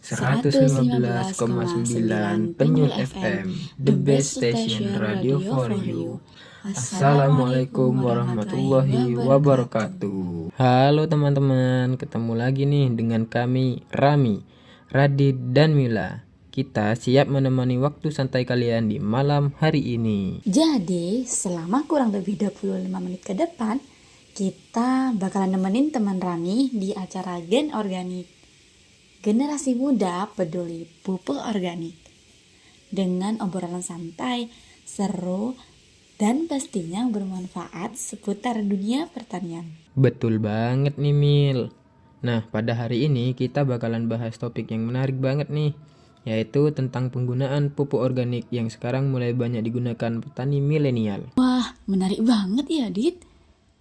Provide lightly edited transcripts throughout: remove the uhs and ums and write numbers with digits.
115,9 Penyul FM, the best station radio for you. Assalamualaikum warahmatullahi wabarakatuh. Halo teman-teman, ketemu lagi nih dengan kami Rami, Radit, dan Mila. Kita siap menemani waktu santai kalian di malam hari ini. Jadi selama kurang lebih 25 menit ke depan, kita bakalan nemenin teman Rami di acara Gen Organik. Generasi muda peduli pupuk organik. Dengan obrolan santai, seru, dan pastinya bermanfaat seputar dunia pertanian. Betul banget nih Mil. Nah, pada hari ini kita bakalan bahas topik yang menarik banget nih, yaitu tentang penggunaan pupuk organik yang sekarang mulai banyak digunakan petani milenial. Wah, menarik banget ya, Dit.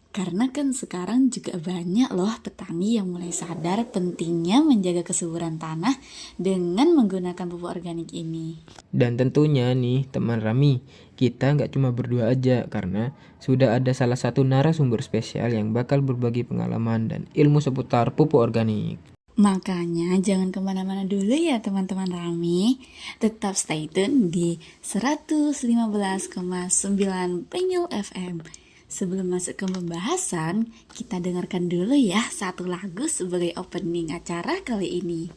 Karena kan sekarang juga banyak loh petani yang mulai sadar pentingnya menjaga kesuburan tanah dengan menggunakan pupuk organik ini. Dan tentunya nih teman Rami, kita nggak cuma berdua aja karena sudah ada salah satu narasumber spesial yang bakal berbagi pengalaman dan ilmu seputar pupuk organik. Makanya jangan kemana-mana dulu ya teman-teman Rami. Tetap stay tune di 115,9 Penyul FM. Sebelum masuk ke pembahasan, kita dengarkan dulu ya satu lagu sebagai opening acara kali ini.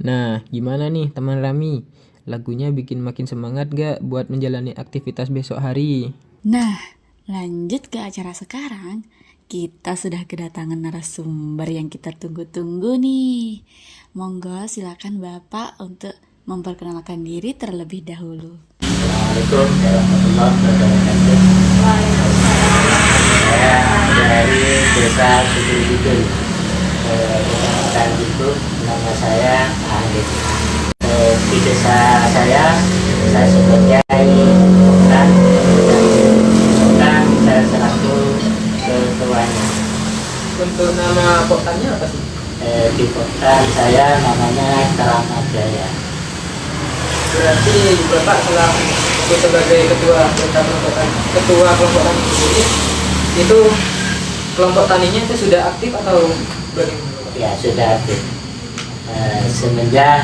Nah, gimana nih teman Rami? Lagunya bikin makin semangat gak buat menjalani aktivitas besok hari? Nah, lanjut ke acara sekarang. Kita sudah kedatangan narasumber yang kita tunggu-tunggu nih. Monggo silakan Bapak untuk memperkenalkan diri terlebih dahulu. Assalamualaikum warahmatullahi wabarakatuh. Saya dari Desa Sudul-Sudul, Kecamatan Jipuk. Nama saya Andi. Di desa saya sebagai Poktan, saya selaku ketuanya. Untuk nama Poktannya apa sih? Di Poktan saya namanya Keramat Jaya. Berarti Bapak sebagai ketua kelompok tani sendiri, itu kelompok taninya itu sudah aktif atau bagaimana? Ya, sudah aktif. Semenjak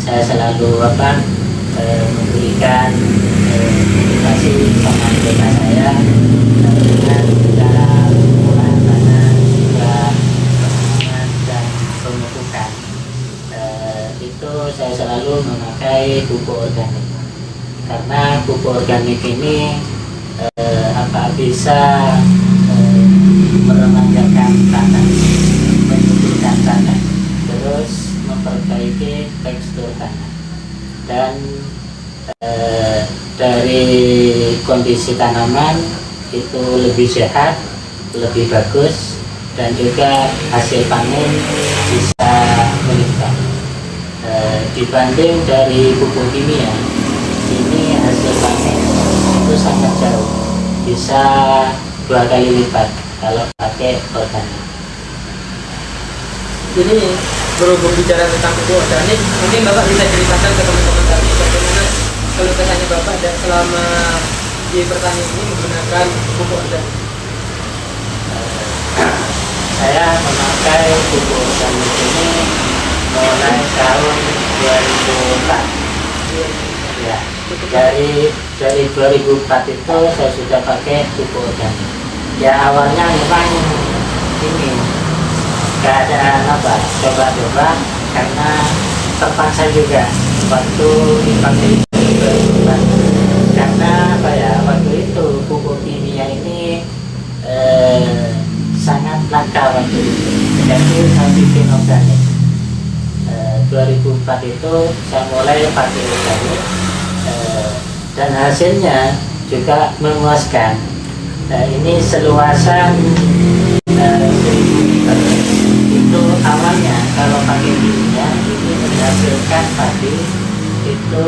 saya selalu memberikan edukasi sama anggota saya dengan dalam penggunaan tanah, juga penanaman dan pemupukan. Itu saya selalu memakai pupuk organik karena pupuk organik ini bisa meremajakan tanah, menyuburkan tanah, terus memperbaiki tekstur tanah, dan dari kondisi tanaman itu lebih sehat, lebih bagus, dan juga hasil panen bisa meningkat. Dibanding dari pupuk kimia, ini hasil panen itu sangat jauh, bisa 2 kali lipat kalau pakai organik. Jadi berhubung bicara tentang pupuk organik, mungkin Bapak bisa ceritakan ke teman-teman tadi bagaimana keluh kesahnya Bapak dan selama di pertanian ini menggunakan pupuk organik. Saya memakai pupuk organik ini mulai tahun 2004. Ya, dari 2004 itu saya sudah pakai pupuk organik. Ya awalnya memang ini keadaan coba-coba karena terpaksa juga waktu dipakai itu 2004. Karena waktu itu pupuk kimia ini sangat langka waktu itu, jadi saya bikin organik. 2004 itu saya mulai pakai organik, dan hasilnya juga memuaskan. Ini seluasan 1000 meter. Itu awalnya kalau pakai kimia ini menghasilkan padi itu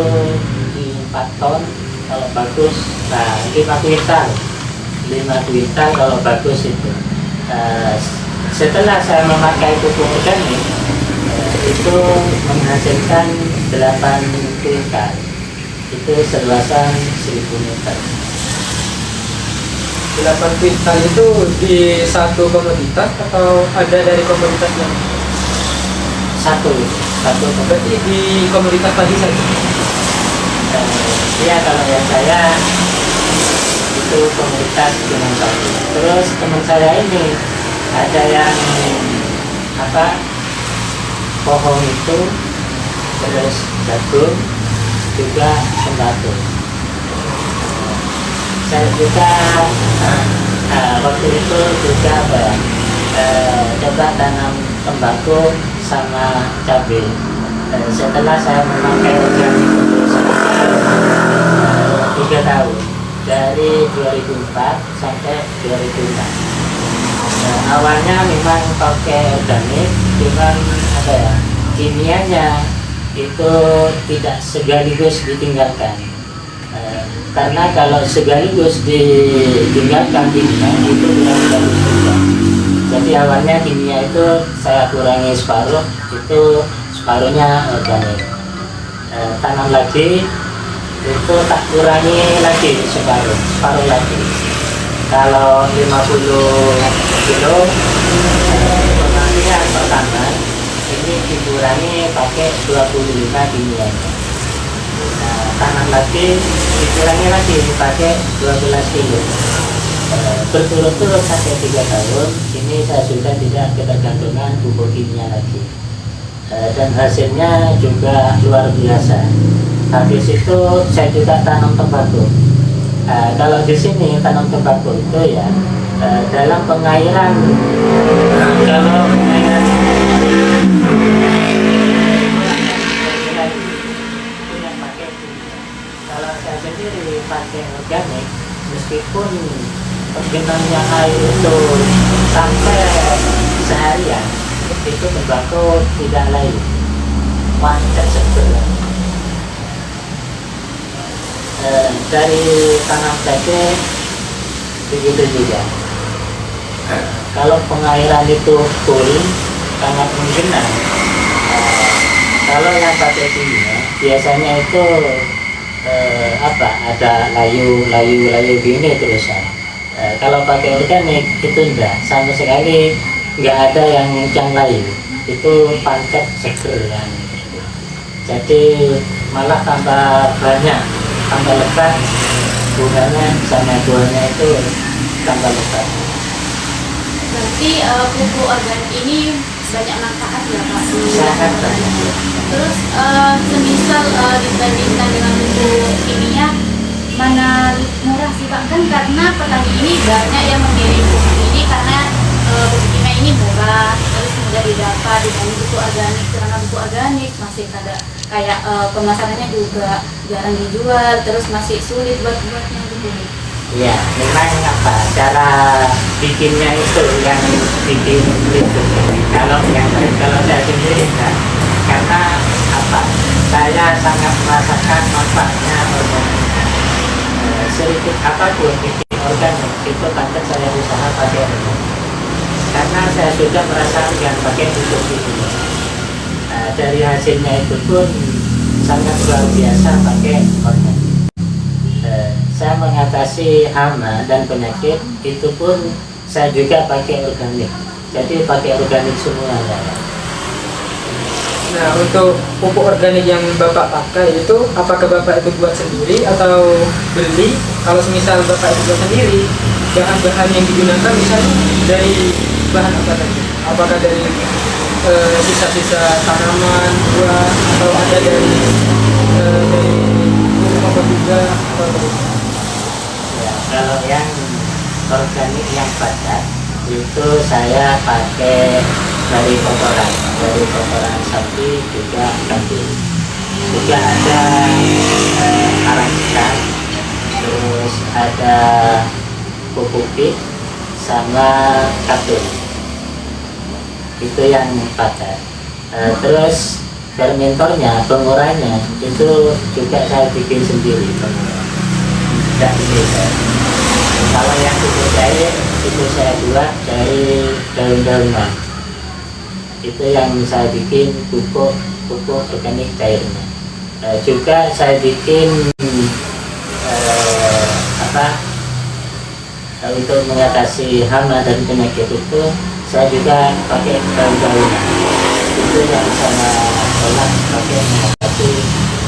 di 4 ton kalau bagus, 5 kuintal kalau bagus itu. Setelah saya memakai pupuk organik, itu menghasilkan 8 kuintal, itu seluasan 1000 meter. 8 kuintal itu di satu komoditas atau ada dari komoditas lain? Satu Berarti di komoditas padi saja? Ya kalau yang saya itu komunitas cuma satu. Terus teman saya ini ada yang pohon itu, terus jagung, juga tembakau. Saya juga waktu itu juga coba tanam tembakau sama cabai. Setelah saya memakai organik untuk sekitar 3 tahun, dari 2004 sampai 2006. Awalnya memang pakai organik, cuman kimianya itu tidak sekaligus ditinggalkan. Karena kalau sekaligus ditinggalkan kimia itu kurang bagus juga. Jadi awalnya kimia itu saya kurangi separuh, itu separuhnya organik. Tanam lagi itu tak kurangi lagi separuh lagi. Kalau 50 kilo pengalihan pertama ini dikurangi pakai 25 kimia. Tanam lagi dikurangi lagi pakai 12 kilo. Berturut-turut sampai 3 tahun ini saya sudah tidak ketergantungan pupuk kimia lagi. Dan hasilnya juga luar biasa. Habis itu saya juga tanam tembakau. Kalau di sini tanam tembakau itu ya dalam pengairan, kalau pengairan itu yang pakai kimia. Kalau saya sendiri pakai organik, meskipun pergenangnya air itu sampai seharian, itu tembakau tidak layu, pancet seger. Dari tanam cabai begitu juga. Kalau pengairan itu full, sangat menggenang. Kalau yang pakai kimia biasanya itu ada layu gini terusan. Kalau pakai organik itu enggak, sama sekali nggak ada yang layu, itu pancet seger kan. Jadi malah tambah banyak, tambah lebat bunganya sama buahnya itu tambah lebat. Berarti pupuk organik ini banyak manfaat ya Pak? Sangat banyak. Terus semisal dibandingkan dengan pupuk kimia, mana murah sih Pak? Kan karena petani ini banyak yang memilih pupuk ini karena pupuk kimia ini murah, terus mudah didapat dibanding pupuk organik. Karena pupuk organik masih ada kayak pemasarannya juga jarang dijual, terus masih sulit buatnya gitu. Ya, memang cara bikinnya itu yang bikin itu. Kalau saya sendiri enggak, karena saya sangat merasakan manfaatnya organik. Sedikit apapun bikin organik itu pantas saya usaha pakai organik. Karena saya sudah merasakan pakai pupuk itu. Dari hasilnya itu pun sangat luar biasa pakai organik. Saya mengatasi hama dan penyakit itu pun saya juga pakai organik. Jadi pakai organik semua ya. Nah, untuk pupuk organik yang Bapak pakai itu, apakah Bapak itu buat sendiri atau beli? Kalau semisal Bapak itu buat sendiri, bahan-bahan yang digunakan misalnya dari bahan apa tadi? Apakah dari sisa-sisa tanaman, buah, atau ada dari pupuk apa juga? Atau Ya, kalau yang organik yang padat itu saya pakai dari kotoran sapi juga kambing, juga ada arang ikan, terus ada pupuk pit sama kapur, itu yang padat. Terus fermentornya, pengurainya itu juga saya bikin sendiri, tidak bisa. Kalau yang pupuk cair itu saya buat dari daun-daunan, itu yang saya bikin pupuk organik cairnya. Juga saya bikin untuk mengatasi hama dan penyakit itu saya juga pakai daun-daunan, itu yang saya olah pakai mengatasi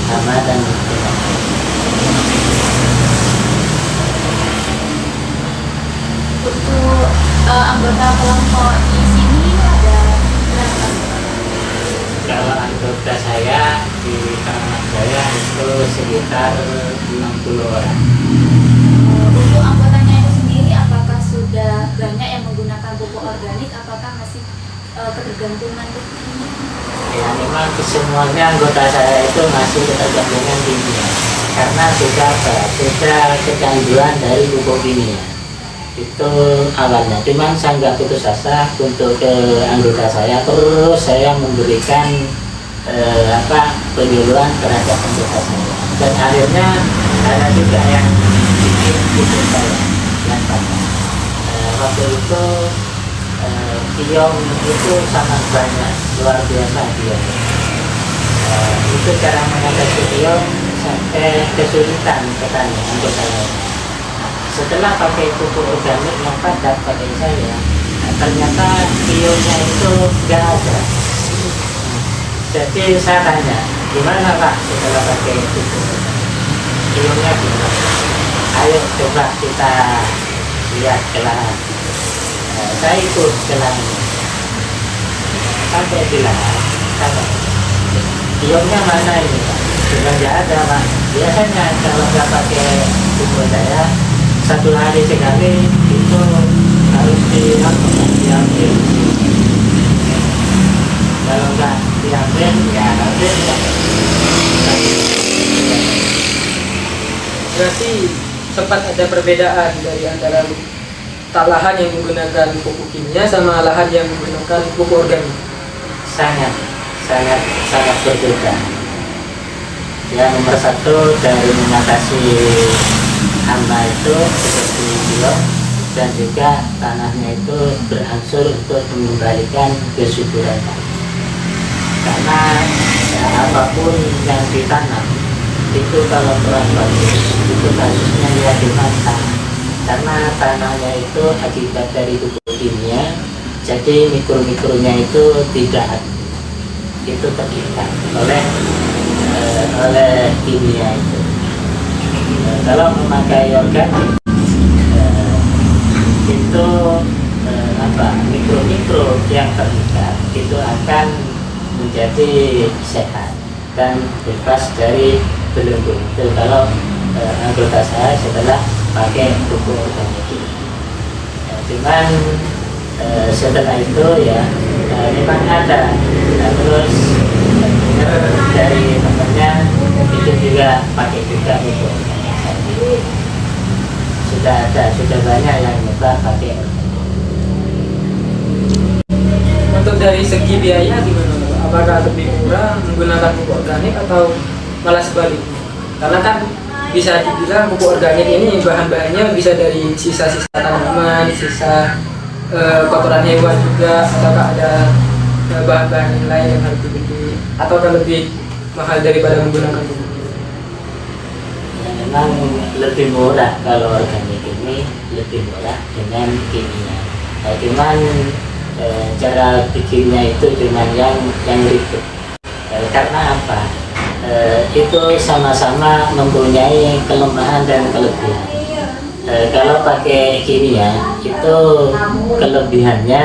hama dan penyakit. Untuk anggota kelompok di sini ada berapa? Kalau anggota saya di kalangan saya itu sekitar 60 orang. Untuk anggotanya itu sendiri, apakah sudah banyak yang menggunakan pupuk organik? Apakah masih ketergantungan ini? Ya, memang semuanya anggota saya itu masih ketergantungan kimia, karena sudah kecanduan dari pupuk kimia. Itu awalnya, cuman saya nggak putus asa untuk ke anggota saya, terus saya memberikan penyuluhan terhadap anggota saya, dan akhirnya ada juga yang bikin pupuk saya yang banyak. Waktu itu Tiong itu sangat banyak, luar biasa dia. Itu cara mengatasi Tiong sampai kesulitan petani anggota saya. Setelah pakai pupuk organik yang padat pakai saya, ternyata Tiongnya itu nggak ada. Jadi saya tanya, gimana Pak setelah pakai pupuk organik? Tiongnya bilang, ayo coba kita lihat ke lahan. Saya ikut ke lahan, sampai di lahan, Tiongnya mana ini Pak? Sudah nggak ada Pak. Biasanya kalau nggak pakai pupuk saya, 1 hari sekali itu harus diambil. Kalau nggak diambil, ya ambil. berarti sempat ada perbedaan dari antara lahan yang menggunakan pupuk kimia sama lahan yang menggunakan pupuk organik. Sangat berbeda. Ya, nomor 1 dari mengatasi hama itu seperti bilang, dan juga tanahnya itu berangsur untuk mengembalikan kesuburan tanah. Karena ya, apapun yang ditanam itu kalau kurang bagus, itu kasusnya dia dimantah. Karena tanahnya itu akibat dari pupuk kimia, jadi mikro-mikronya itu tidak, itu terikat oleh kimia itu. Kalau memakai organik itu mikro-mikro yang terikat itu akan menjadi sehat dan bebas dari belenggu. Itu kalau anggota saya setelah pakai pupuk organik. Cuman setelah itu ya memang ada, terus dari temannya itu juga pakai juga pupuk. Sudah banyak yang nyoba pakai organik. Untuk dari segi biaya gimana Pak? Apakah lebih murah menggunakan pupuk organik atau malah sebaliknya? Karena kan bisa dibilang pupuk organik ini bahan-bahannya bisa dari sisa-sisa tanaman, sisa kotoran hewan juga, ataukah ada bahan-bahan yang lain yang harus dibeli, ataukah lebih mahal daripada menggunakan pupuk? Memang lebih murah kalau organik ini, lebih murah dengan kimia. Cuman cara bikinnya itu cuman yang ribet. Karena apa? Itu sama-sama mempunyai kelemahan dan kelebihan. Kalau pakai kimia itu kelebihannya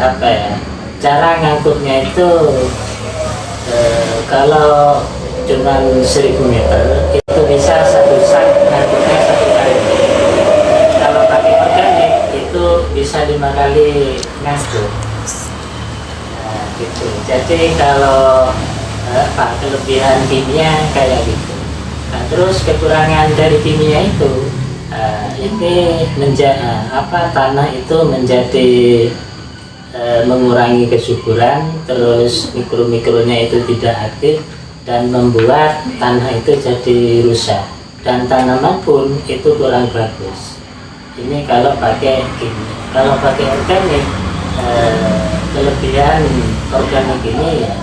apa ya? Cara ngangkutnya itu kalau cuma 1000 meter itu bisa satu sak ngangkutnya 1 kali. Kalau pakai organik itu bisa 5 kali ngangkut. Nah, gitu. Jadi kalau kelebihan kimia kayak gitu. Nah, terus kekurangan dari kimia itu ini tanah itu menjadi mengurangi kesuburan, terus mikro-mikronya itu tidak aktif dan membuat tanah itu jadi rusak dan tanaman pun itu kurang bagus. Ini kalau pakai kimia. Kalau pakai organik, kelebihan organik ini ya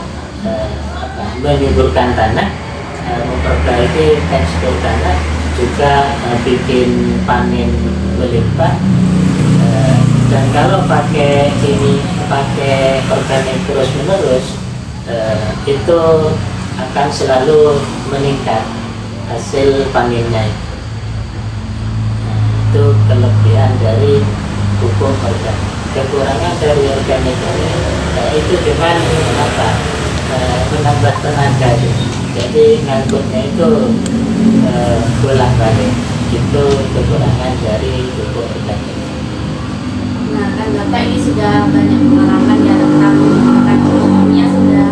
menyuburkan tanah, memperbaiki tekstur tanah, juga bikin panen melimpah. Dan kalau pakai organik terus menerus, itu akan selalu meningkat hasil panennya. Nah, itu kelebihan dari pupuk organik. Kekurangan dari organik itu cuman menambah tenaga, jadi ngangkutnya itu bolak-balik. Itu kekurangan dari pupuk organik. Nah, kan Bapak ini sudah banyak pengalaman ya tentang kimia, sudah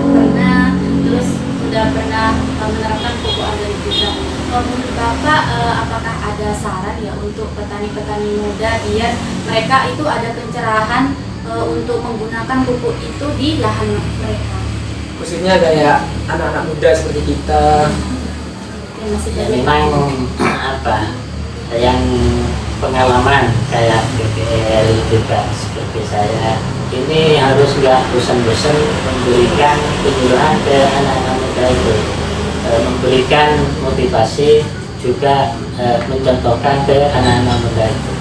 pernah menerapkan pupuk organik juga. Kalau menurut Bapak, apakah ada saran ya untuk petani-petani muda biar mereka itu ada pencerahan untuk menggunakan pupuk itu di lahan mereka? Khususnya kayak anak-anak muda seperti kita. Yang masih dari Memang yang pengalaman kayak BPL juga seperti saya ini harus nggak bosan-bosan memberikan penyuluhan ke anak-anak muda itu, memberikan motivasi, juga mencontohkan ke anak-anak muda itu.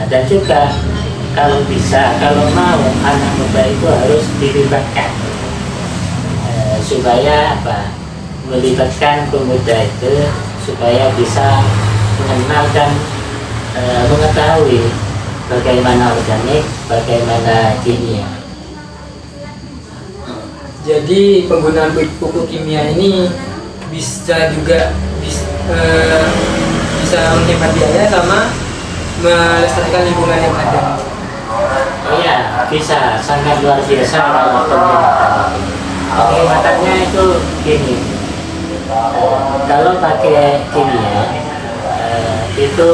Nah, dan juga kalau bisa, kalau mau anak muda itu harus dilibatkan supaya melibatkan pemuda itu supaya bisa mengenal dan mengetahui bagaimana organik, bagaimana kimia. Jadi penggunaan pupuk kimia ini bisa juga bisa menghemat biaya sama melestarikan lingkungan yang ada. Iya, bisa, sangat luar biasa kalau penghematannya itu gini. Kalau pakai kimia itu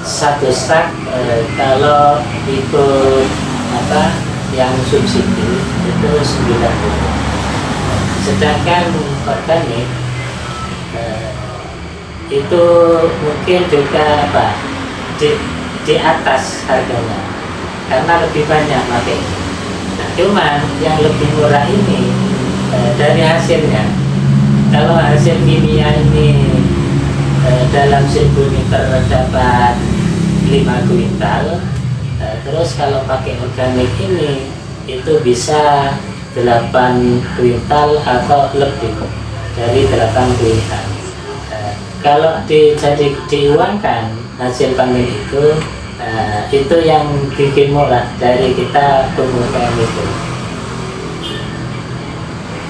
satu sak kalau ikut yang subsidi itu 90. Sedangkan organik itu mungkin juga di atas harganya karena lebih banyak pakai. Nah, cuman yang lebih murah ini dari hasilnya. Kalau hasil kimia ini dalam 1000 liter dapat 5 kuintal, terus kalau pakai organik ini itu bisa 8 kuintal atau lebih dari 8 kuintal. Kalau diuangkan hasil panen itu yang bikin murah dari kita pemuda itu.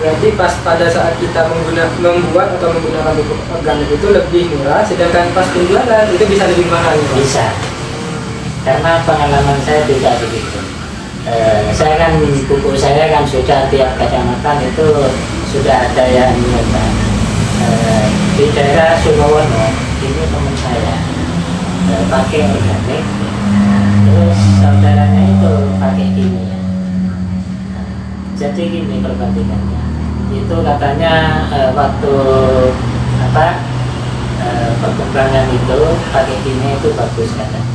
Berarti pada saat kita membuat atau menggunakan pupuk organik itu lebih murah, sedangkan pas penjualan itu bisa lebih mahal. Bisa, karena pengalaman saya juga begitu. Saya kan pupuk saya kan sudah tiap kecamatan itu sudah ada yang menyebar. Di daerah Sukowono ini teman saya pakai organik, terus saudaranya itu pakai kimia. Jadi gini perbandingannya. Itu katanya waktu perkembangan itu pakai kimia itu bagus katanya.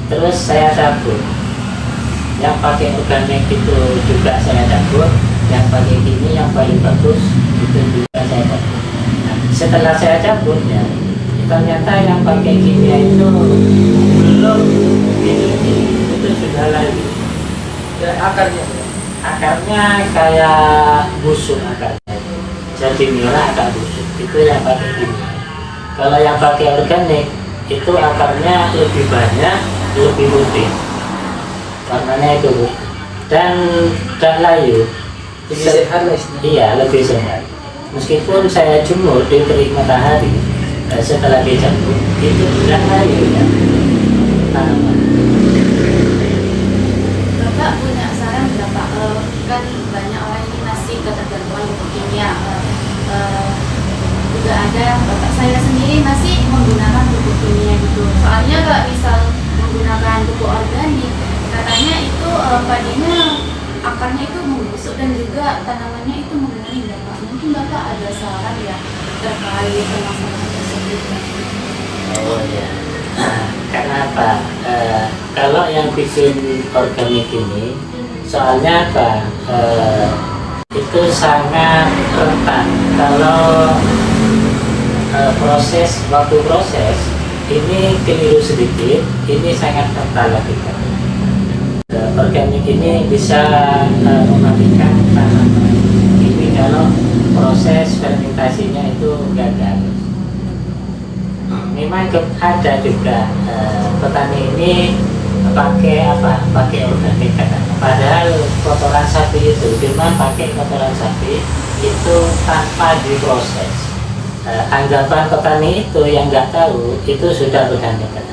Terus saya cabut, yang pakai organik itu juga saya cabut, yang pakai kimia yang paling bagus itu juga saya cabut. Nah, setelah saya cabut ya, ternyata yang pakai kimia itu belum itu sudah lagi Ya, akarnya. akarnya kayak busuk akarnya, jadi merah agak busuk, itu yang pakai kimia. Kalau yang pakai organik itu akarnya lebih banyak, lebih putih, warnanya itu putih. Dan tidak layu, Lebih sehat lah istilahnya. iya lebih sehat. Meskipun saya jemur di terik matahari, setelah dijemur itu tidak layu ya tanaman. Bapak punya saran nggak Pak? Kan banyak orang ini masih ketergantungan pupuk kimia. Juga ada bapak saya sendiri masih menggunakan pupuk kimia gitu. Soalnya kalau misal menggunakan pupuk organik, katanya itu padinya akarnya itu membusuk dan juga tanamannya itu mengering ya Pak. Mungkin bapak ada saran ya terkait permasalahan tersebut? Oh ya, karena apa? Kalau yang bikin organik ini, soalnya apa? Itu sangat rentan. Kalau waktu proses ini keliru sedikit, ini sangat rentan lagi. Organik ini bisa mematikan tanaman. Ini kalau proses fermentasinya itu gagal. Memang ada juga petani ini pakai apa? Pakai organik katanya. Padahal kotoran sapi itu, cuma pakai kotoran sapi itu tanpa diproses. Anggapan petani itu yang nggak tahu itu sudah organik katanya.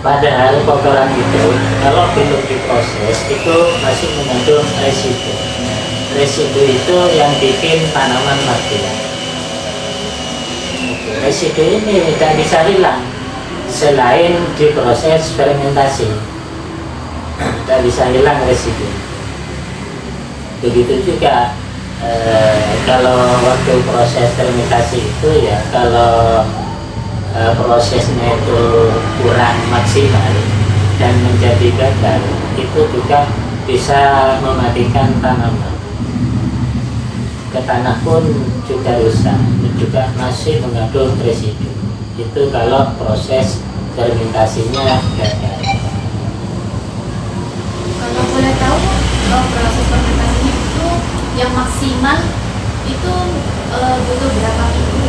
Padahal kotoran itu kalau belum diproses itu masih mengandung residu. Residu itu yang bikin tanaman mati. Residu ini tidak bisa hilang selain diproses fermentasi, tidak bisa hilang residu. Begitu juga kalau waktu proses fermentasi itu ya, kalau prosesnya itu kurang maksimal dan menjadi gagal, itu juga bisa mematikan tanaman. Ke tanah pun juga rusak, juga masih mengandung residu. Itu kalau proses fermentasinya gagal. Kalau boleh tahu, proses fermentasinya itu yang maksimal itu butuh berapa minggu?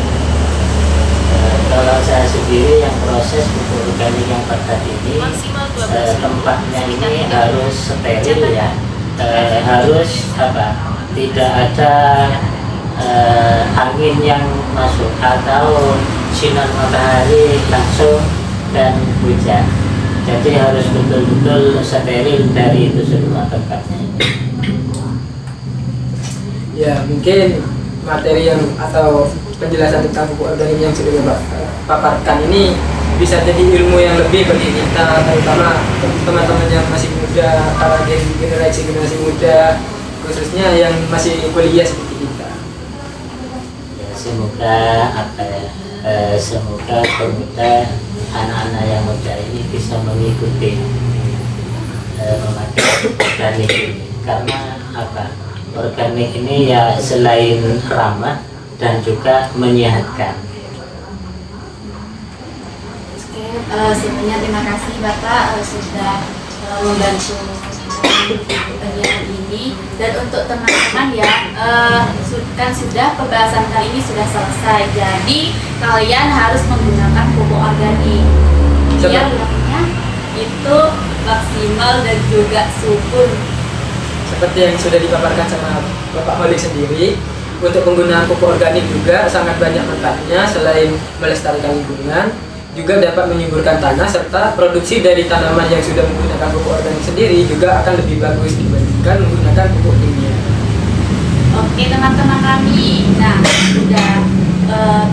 Kalau saya sendiri yang proses pupuk organik yang padat ini, tempatnya ini harus steril ya, harus apa? Tidak ada angin yang masuk atau sinar matahari langsung dan hujan. Jadi harus betul-betul steril dari itu semua tempatnya. Ya, mungkin materi yang atau penjelasan tentang pupuk organik yang sudah Bapak paparkan ini bisa jadi ilmu yang lebih bagi kita, terutama teman-teman yang masih muda, para generasi muda, khususnya yang masih kuliah seperti kita. Ya, semoga apa ya, semoga pemuda, anak-anak yang muda ini bisa mengikuti memakai organik ini, karena apa? Organik ini ya selain ramah dan juga menyehatkan. Sebelumnya terima kasih Bapak sudah membantu penyiaran ini. Dan untuk teman-teman ya, kan sudah pembahasan kali ini sudah selesai. Jadi kalian harus menggunakan pupuk organik biar buahnya itu maksimal dan juga subur. Seperti yang sudah dipaparkan sama Bapak Malik sendiri, untuk penggunaan pupuk organik juga sangat banyak manfaatnya. Selain melestarikan lingkungan, juga dapat menyuburkan tanah, serta produksi dari tanaman yang sudah menggunakan pupuk organik sendiri juga akan lebih bagus dibandingkan menggunakan pupuk kimia. Oke teman-teman kami, nah sudah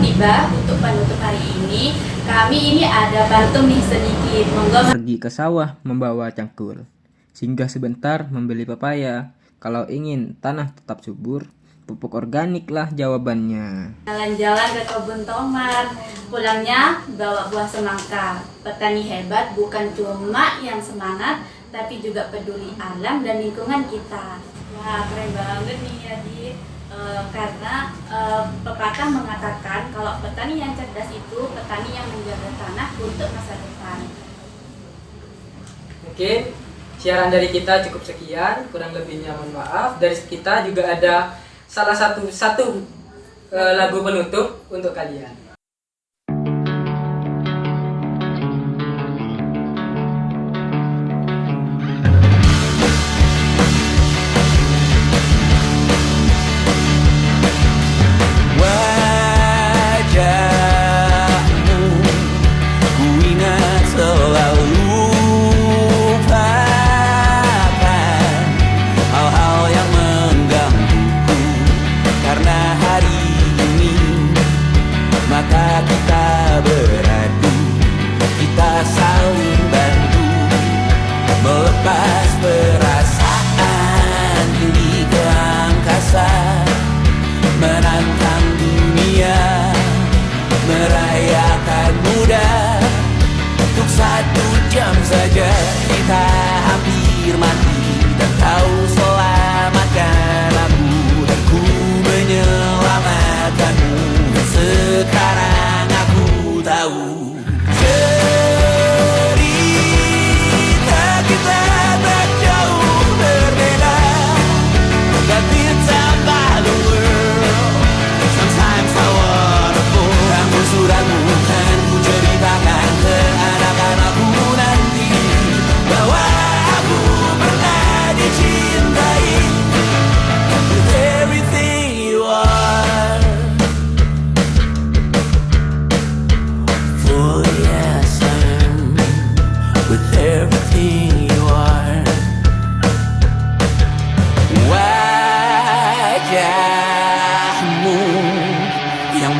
tiba untuk penutup hari ini. Kami ini ada bantu nih sedikit, monggo. Pergi ke sawah membawa cangkul, singgah sebentar membeli pepaya. Kalau ingin tanah tetap subur, pupuk organiklah jawabannya. Jalan-jalan ke kebun tomat, pulangnya bawa buah semangka. Petani hebat bukan cuma yang semangat, tapi juga peduli alam dan lingkungan kita. Wah, keren banget nih ya, Di. Karena pepatah mengatakan kalau petani yang cerdas itu petani yang menjaga tanah untuk masa depan. Mungkin siaran dari kita cukup sekian, kurang lebihnya mohon maaf. Dari kita juga ada salah satu lagu penutup untuk kalian.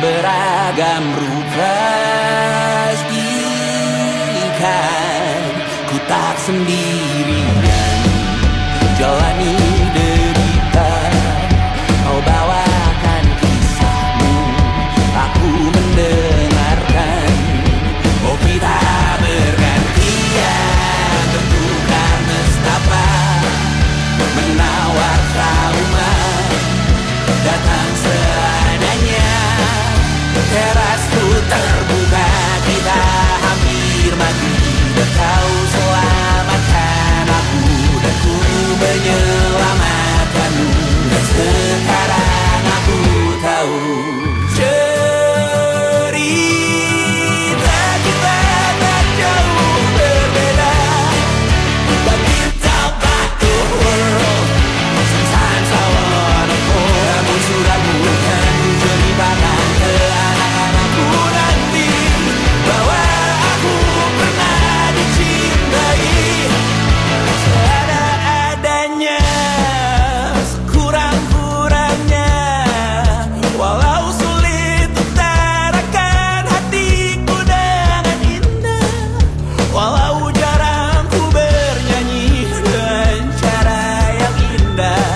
Beragam rupa ikan, ku tak sendirian jalani derita. Kau bawakan kisahmu, aku mendengarkan. Oh kita bergantian, tentukan nestapa, menawar trauma, datang seadanya. Terasku terbuka, kita hampir mati, dan kau selamatkan aku, dan ku menyelamatkanmu. Dan sekarang aku tahu cerita kita tak jauh berbeda, but it's about the world. Sometimes I wanna fall, namun sudah bukan ku ceritakan ke anak-anakku nanti bahwa aku pernah dicintai seada-adanya, sekurang-kurangnya. Walau sulit utarakan hatiku dengan indah, walau jarang ku bernyanyi dengan cara yang indah,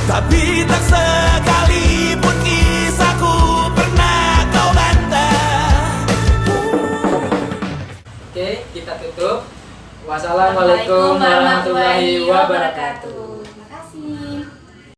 tapi tak sekalipun kisahku pernah kau bantah. Oke, kita tutup. Wassalamualaikum warahmatullahi wabarakatuh.